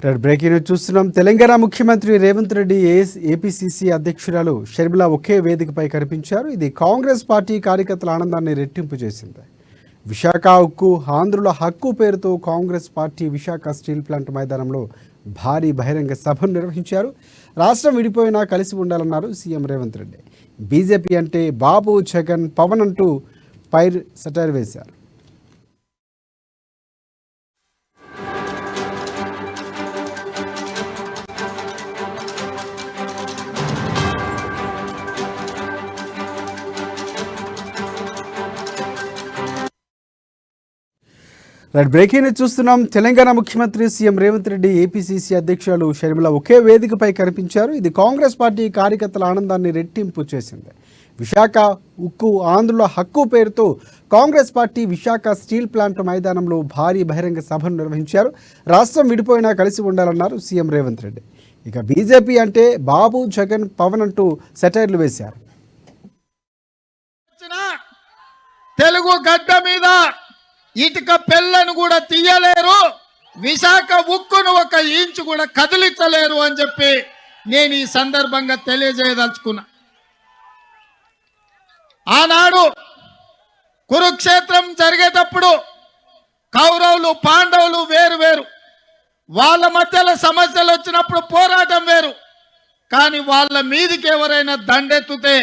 Breaking news చూస్తున్నాం. తెలంగాణ ముఖ్యమంత్రి Revanth Reddy APCC అధ్యక్షురాలు షర్మిల ఒకే వేదికపై కనిపించారు. ఇది కాంగ్రెస్ పార్టీ కార్యకర్తల ఆనందాన్ని రెట్టింపు చేసింది. విశాఖ ఉక్కు ఆంధ్రుల హక్కు పేరుతో Congress party Visakha steel plant మైదానంలో భారీ బహిరంగ సభను నిర్వహించారు. రాష్ట్రం విడిపోయినా కలిసి ఉండాలన్నారు సీఎం రేవంత్ రెడ్డి. బీజేపీ అంటే బాబు, జగన్, పవన్ అంటూ పైర్ సెటైర్ వేశారు. బ్రేకింగ్ న్యూస్ చూస్తున్నాం. తెలంగాణ ముఖ్యమంత్రి సీఎం రేవంత్ రెడ్డి ఏపీసీసీ అధ్యక్షురాలు షర్మిల ఒకే వేదికపై కనిపించారు. ఇది కాంగ్రెస్ పార్టీ కార్యకర్తల ఆనందాన్ని రెట్టింపు చేసింది. విశాఖ ఉక్కు ఆంధ్రుల హక్కు పేరుతో Congress party Visakha steel plant మైదానంలో భారీ బహిరంగ సభను నిర్వహించారు. రాష్ట్రం విడిపోయినా కలిసి ఉండాలన్నారు సీఎం రేవంత్ రెడ్డి. ఇక బీజేపీ అంటే బాబు, జగన్, పవన్ అంటూ సెటైర్లు వేశారు. తెలుగు గడ్డ మీద ఇటుక పెళ్లను కూడా తీయలేరు, విశాఖ ఉక్కును ఒక ఇంచు కూడా కదిలించలేరు అని చెప్పి నేను ఈ సందర్భంగా తెలియజేయదలుచుకున్నా. ఆనాడు కురుక్షేత్రం జరిగేటప్పుడు కౌరవులు, పాండవులు వేరు వేరు, వాళ్ళ మధ్యలో సమస్యలు వచ్చినప్పుడు పోరాటం వేరు. కానీ వాళ్ళ మీదికి ఎవరైనా దండెత్తుతే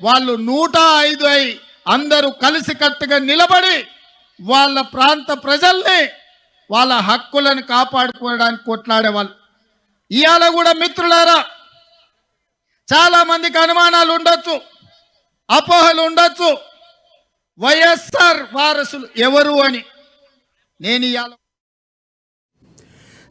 వాళ్ళు 105 అయి అందరూ కలిసికట్టుగా నిలబడి వాళ్ళ ప్రాంత ప్రజల్ని, వాళ్ళ హక్కులను కాపాడుకోవడానికి కొట్లాడేవాళ్ళు. ఇవాళ కూడా మిత్రులారా, చాలా మందికి అనుమానాలు ఉండొచ్చు, అపోహలు ఉండొచ్చు, వైఎస్ఆర్ వారసులు ఎవరు అని. నేను ఇవాళ